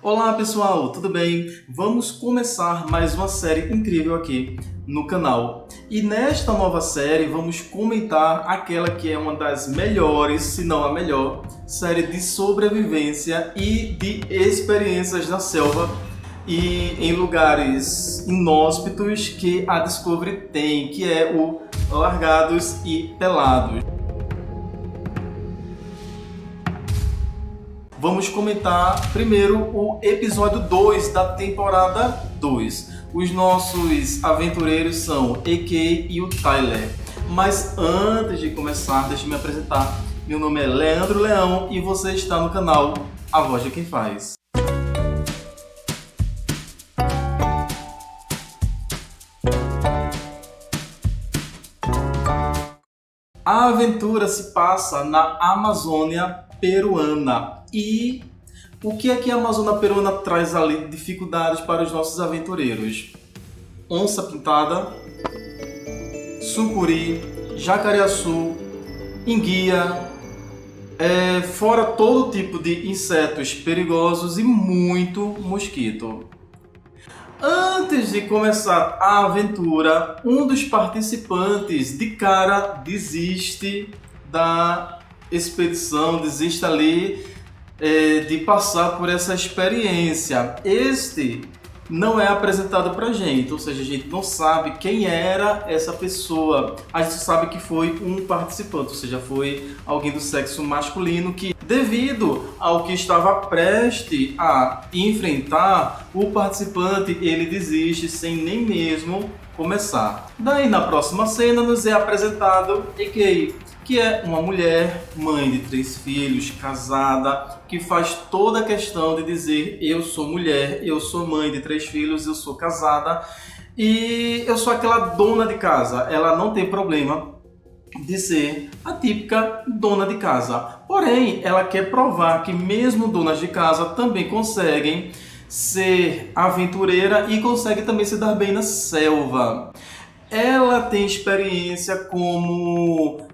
Olá pessoal, tudo bem? Vamos começar mais uma série incrível aqui no canal. E nesta nova série vamos comentar aquela que é uma das melhores, se não a melhor, série de sobrevivência e de experiências na selva e em lugares inóspitos que a Discovery tem, que é o Largados e Pelados. Vamos comentar primeiro o episódio 2 da temporada 2. Os nossos aventureiros são AK e o Tyler. Mas antes de começar, deixa eu me apresentar. Meu nome é Leandro Leão e você está no canal A Voz de Quem Faz. A aventura se passa na Amazônia peruana. E o que é que a Amazônia peruana traz ali de dificuldades para os nossos aventureiros? Onça pintada, sucuri, jacareaçu, enguia, fora todo tipo de insetos perigosos e muito mosquito. Antes de começar a aventura, um dos participantes de cara desiste da expedição, desiste ali de passar por essa experiência. Este não é apresentado pra gente, ou seja, a gente não sabe quem era essa pessoa. A gente sabe que foi um participante, ou seja, foi alguém do sexo masculino que, devido ao que estava prestes a enfrentar, o participante ele desiste sem nem mesmo começar. Daí na próxima cena nos é apresentado que é uma mulher, mãe de 3 filhos, casada, que faz toda a questão de dizer: eu sou mulher, eu sou mãe de 3 filhos, eu sou casada e eu sou aquela dona de casa. Ela não tem problema de ser a típica dona de casa. Porém, ela quer provar que mesmo donas de casa também conseguem ser aventureira e conseguem também se dar bem na selva. Ela tem experiência como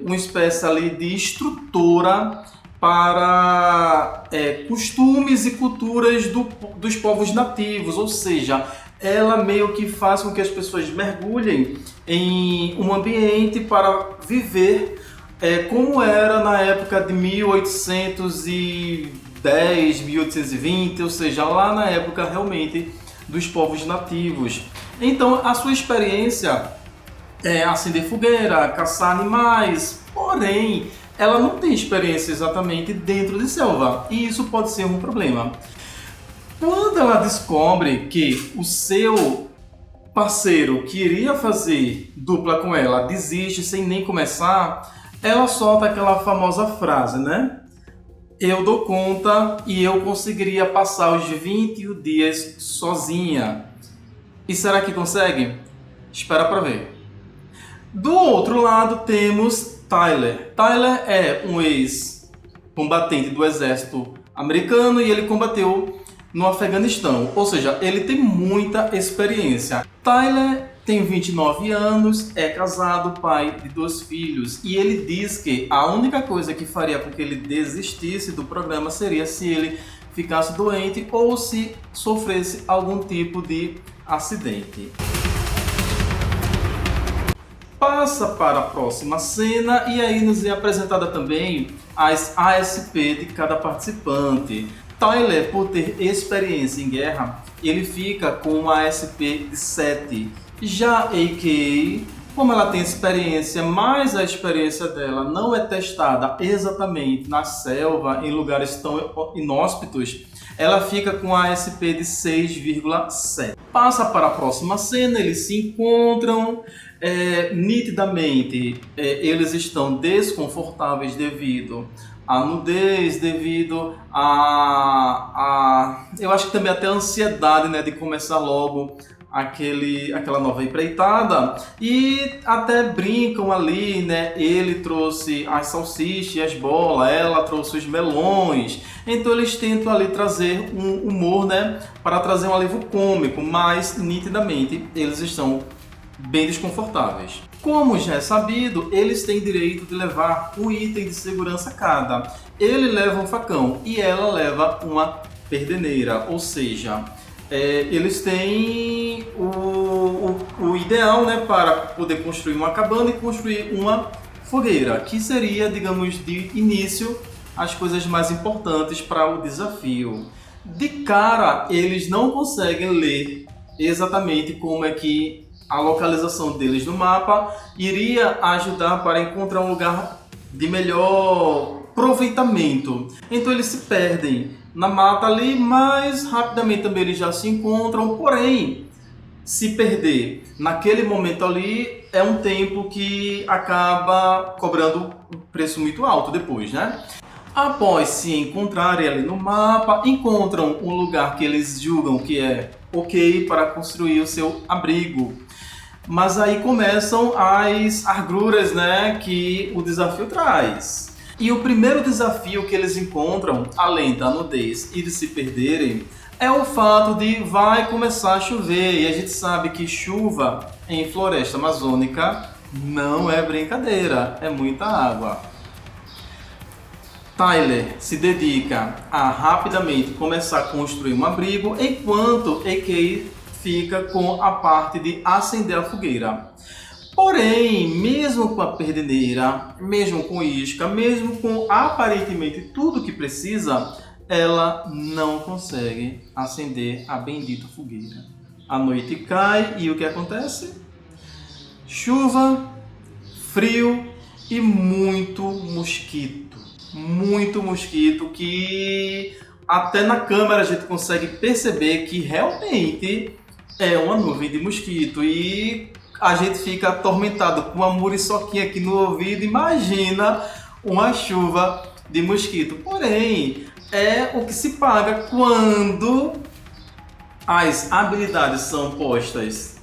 uma espécie ali de instrutora para costumes e culturas dos povos nativos, ou seja, ela meio que faz com que as pessoas mergulhem em um ambiente para viver como era na época de 1810, 1820, ou seja, lá na época realmente dos povos nativos. Então a sua experiência é acender fogueira, caçar animais, porém ela não tem experiência exatamente dentro de selva e isso pode ser um problema. Quando ela descobre que o seu parceiro que iria fazer dupla com ela desiste sem nem começar, ela solta aquela famosa frase, né? Eu dou conta e eu conseguiria passar os 21 dias sozinha. E será que consegue? Espera para ver. Do outro lado temos Tyler. Tyler é um ex-combatente do exército americano e ele combateu no Afeganistão, ou seja, ele tem muita experiência. Tyler tem 29 anos, é casado, pai de 2 filhos e ele diz que a única coisa que faria com que ele desistisse do programa seria se ele ficasse doente ou se sofresse algum tipo de acidente. Passa para a próxima cena e aí nos é apresentada também as ASP de cada participante. Tyler, por ter experiência em guerra, ele fica com uma ASP de 7. Já AK, como ela tem experiência, mas a experiência dela não é testada exatamente na selva, em lugares tão inóspitos, ela fica com a ASP de 6,7. Passa para a próxima cena, eles se encontram. Nitidamente eles estão desconfortáveis devido à nudez, devido a eu acho que também até a ansiedade, né, de começar logo aquela nova empreitada, e até brincam ali, né? Ele trouxe as salsichas e as bolas, ela trouxe os melões, então eles tentam ali trazer um humor, né, para trazer um alívio cômico, mas nitidamente eles estão bem desconfortáveis. Como já é sabido, eles têm direito de levar um item de segurança cada. Ele leva um facão e ela leva uma perdeneira, ou seja, eles têm o ideal, né, para poder construir uma cabana e construir uma fogueira, que seria, digamos, de início, as coisas mais importantes para o desafio. De cara, eles não conseguem ler exatamente como é que a localização deles no mapa iria ajudar para encontrar um lugar de melhor aproveitamento. Então eles se perdem na mata ali, mas rapidamente também eles já se encontram, porém, se perder naquele momento ali é um tempo que acaba cobrando um preço muito alto depois, né? Após se encontrarem ali no mapa, encontram um lugar que eles julgam que é ok para construir o seu abrigo. Mas aí começam as agruras, né, que o desafio traz. E o primeiro desafio que eles encontram, além da nudez e de se perderem, é o fato de vai começar a chover. E a gente sabe que chuva em floresta amazônica não é brincadeira, é muita água. Tyler se dedica a rapidamente começar a construir um abrigo, enquanto AK fica com a parte de acender a fogueira. Porém, mesmo com a perdeneira, mesmo com isca, mesmo com aparentemente tudo que precisa, ela não consegue acender a bendita fogueira. A noite cai e o que acontece? Chuva, frio e muito mosquito. Muito mosquito que até na câmera a gente consegue perceber que realmente é uma nuvem de mosquito e a gente fica atormentado com uma muriçoquinha aqui no ouvido. Imagina uma chuva de mosquito. Porém, é o que se paga quando as habilidades são postas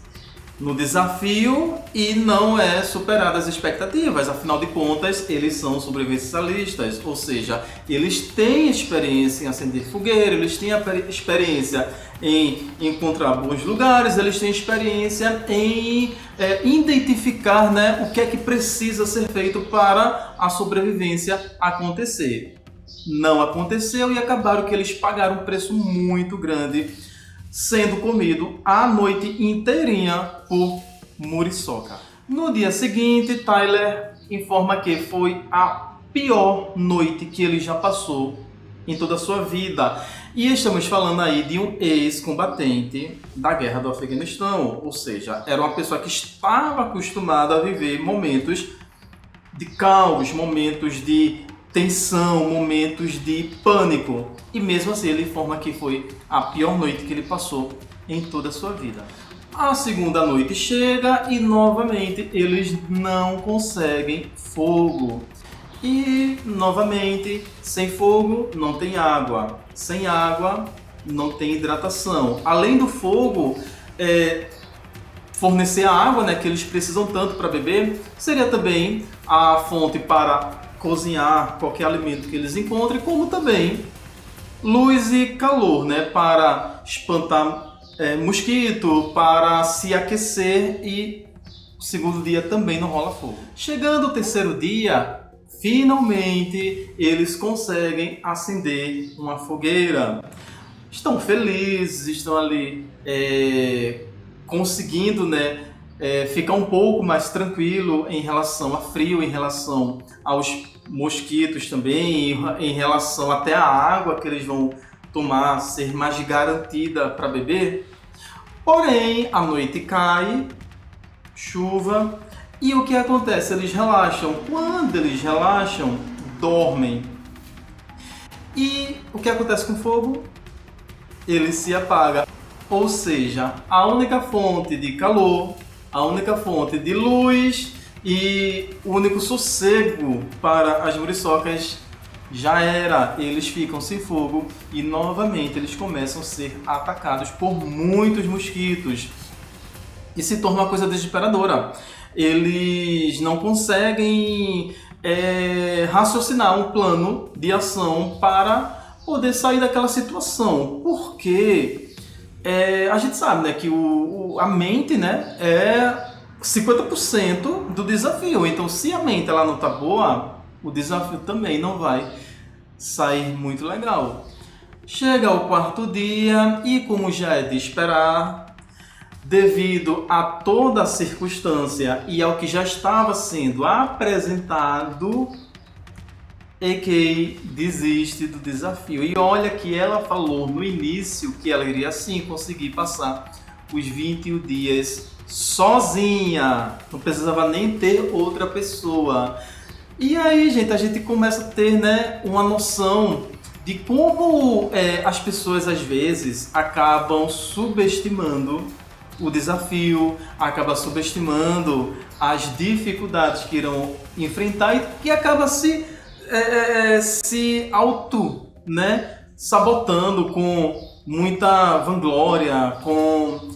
no desafio e não é superada as expectativas. Afinal de contas, eles são sobrevivencialistas, ou seja, eles têm experiência em acender fogueira, eles têm experiência em encontrar bons lugares, eles têm experiência em identificar, né, o que é que precisa ser feito para a sobrevivência acontecer. Não aconteceu e acabaram que eles pagaram um preço muito grande, sendo comido a noite inteirinha por muriçoca. No dia seguinte, Tyler informa que foi a pior noite que ele já passou em toda a sua vida. E estamos falando aí de um ex-combatente da guerra do Afeganistão, ou seja, era uma pessoa que estava acostumada a viver momentos de caos, momentos de tensão, momentos de pânico. E mesmo assim ele informa que foi a pior noite que ele passou em toda a sua vida. A segunda noite chega e novamente eles não conseguem fogo. E novamente, sem fogo não tem água. Sem água não tem hidratação. Além do fogo, fornecer a água, né, que eles precisam tanto para beber, seria também a fonte para cozinhar qualquer alimento que eles encontrem, como também luz e calor, né, para espantar mosquito, para se aquecer, e o segundo dia também não rola fogo. Chegando o terceiro dia, finalmente eles conseguem acender uma fogueira. Estão felizes, estão ali conseguindo, né, ficar um pouco mais tranquilo em relação a frio, em relação aos mosquitos também, em relação até a água que eles vão tomar ser mais garantida para beber. Porém, a noite cai, chuva, e o que acontece? Eles relaxam. Quando eles relaxam, dormem. E o que acontece com o fogo? Ele se apaga. Ou seja, a única fonte de calor, a única fonte de luz e o único sossego para as muriçocas já era. Eles ficam sem fogo e novamente eles começam a ser atacados por muitos mosquitos. E se torna uma coisa desesperadora. Eles não conseguem raciocinar um plano de ação para poder sair daquela situação. Porque a gente sabe, né, que a mente, né, é 50% do desafio. Então, se a mente ela não está boa, o desafio também não vai sair muito legal. Chega ao quarto dia e, como já é de esperar, devido a toda a circunstância e ao que já estava sendo apresentado, EK desiste do desafio. E olha que ela falou no início que ela iria sim conseguir passar os 21 dias sozinha. Não precisava nem ter outra pessoa. E aí, gente, a gente começa a ter, né, uma noção de como as pessoas às vezes acabam subestimando o desafio, acaba subestimando as dificuldades que irão enfrentar e que acaba se auto, né, sabotando com muita vanglória, com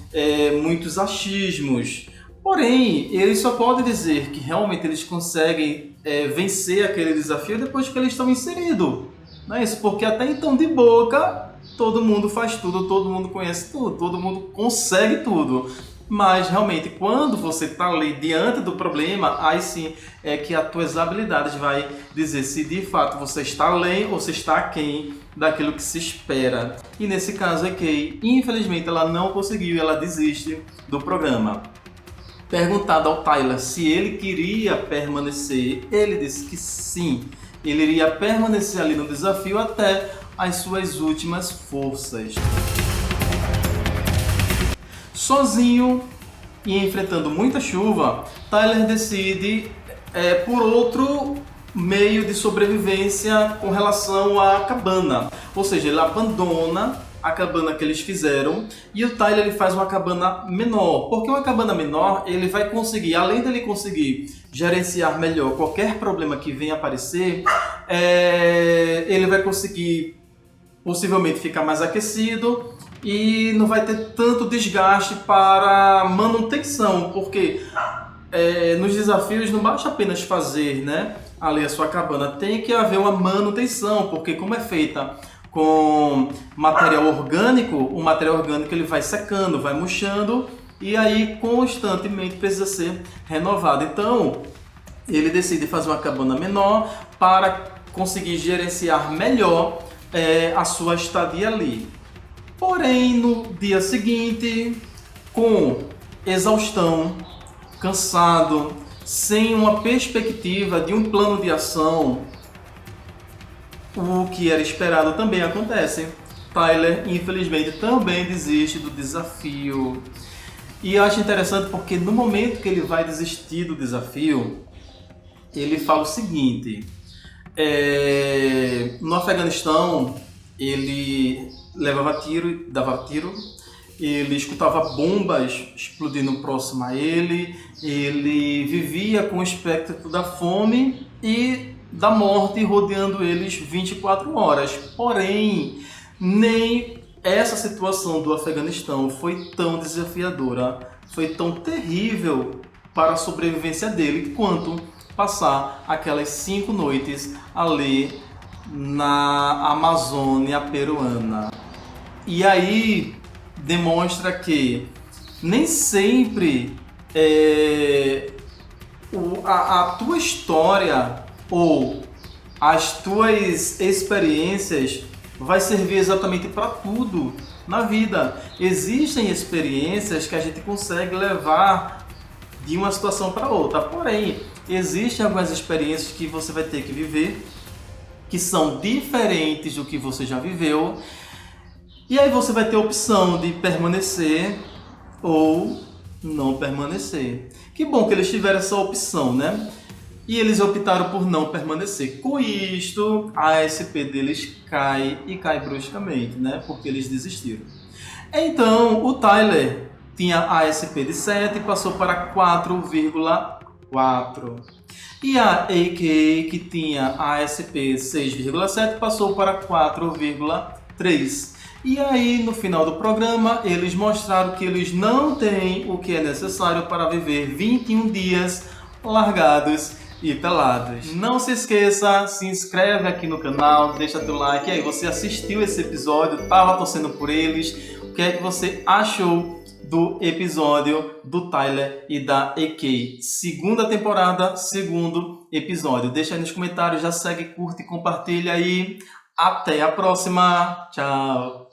muitos achismos. Porém, eles só podem dizer que realmente eles conseguem vencer aquele desafio depois que eles estão inseridos. Não é isso? Porque até então, de boca, todo mundo faz tudo, todo mundo conhece tudo, todo mundo consegue tudo. Mas realmente, quando você está ali diante do problema, aí sim é que as tuas habilidades vai dizer se de fato você está além ou se está aquém daquilo que se espera. E nesse caso é que, infelizmente, ela não conseguiu e ela desiste do programa. Perguntado ao Tyler se ele queria permanecer, ele disse que sim, ele iria permanecer ali no desafio até as suas últimas forças. Sozinho e enfrentando muita chuva, Tyler decide por outro meio de sobrevivência com relação à cabana. Ou seja, ele abandona a cabana que eles fizeram e o Tyler ele faz uma cabana menor. Porque uma cabana menor ele vai conseguir, além dele conseguir gerenciar melhor qualquer problema que venha aparecer, ele vai conseguir possivelmente ficar mais aquecido e não vai ter tanto desgaste para manutenção, porque nos desafios não basta apenas fazer, né, ali a sua cabana, tem que haver uma manutenção, porque como é feita com material orgânico, o material orgânico ele vai secando, vai murchando e aí constantemente precisa ser renovado. Então ele decide fazer uma cabana menor para conseguir gerenciar melhor a sua estadia ali. Porém, no dia seguinte, com exaustão, cansado, sem uma perspectiva de um plano de ação, o que era esperado também acontece. Tyler, infelizmente, também desiste do desafio. E eu acho interessante porque no momento que ele vai desistir do desafio, ele fala o seguinte: no Afeganistão, ele levava tiro, dava tiro, ele escutava bombas explodindo próximo a ele, ele vivia com o espectro da fome e da morte rodeando eles 24 horas. Porém, nem essa situação do Afeganistão foi tão desafiadora, foi tão terrível para a sobrevivência dele quanto passar aquelas 5 noites ali na Amazônia peruana. E aí demonstra que nem sempre a tua história ou as tuas experiências vai servir exatamente para tudo na vida. Existem experiências que a gente consegue levar de uma situação para outra, porém existem algumas experiências que você vai ter que viver que são diferentes do que você já viveu. E aí você vai ter a opção de permanecer ou não permanecer. Que bom que eles tiveram essa opção, né? E eles optaram por não permanecer. Com isto, a ASP deles cai e cai bruscamente, né? Porque eles desistiram. Então, o Tyler tinha a ASP de 7 e passou para 4,4. E a AK, que tinha a ASP 6,7, passou para 4,3. E aí, no final do programa, eles mostraram que eles não têm o que é necessário para viver 21 dias largados e pelados. Não se esqueça, se inscreve aqui no canal, deixa teu like. E aí, você assistiu esse episódio, estava torcendo por eles, o que é que você achou do episódio do Tyler e da EK? Segunda temporada, segundo episódio. Deixa aí nos comentários, já segue, curte e compartilha aí. Até a próxima. Tchau.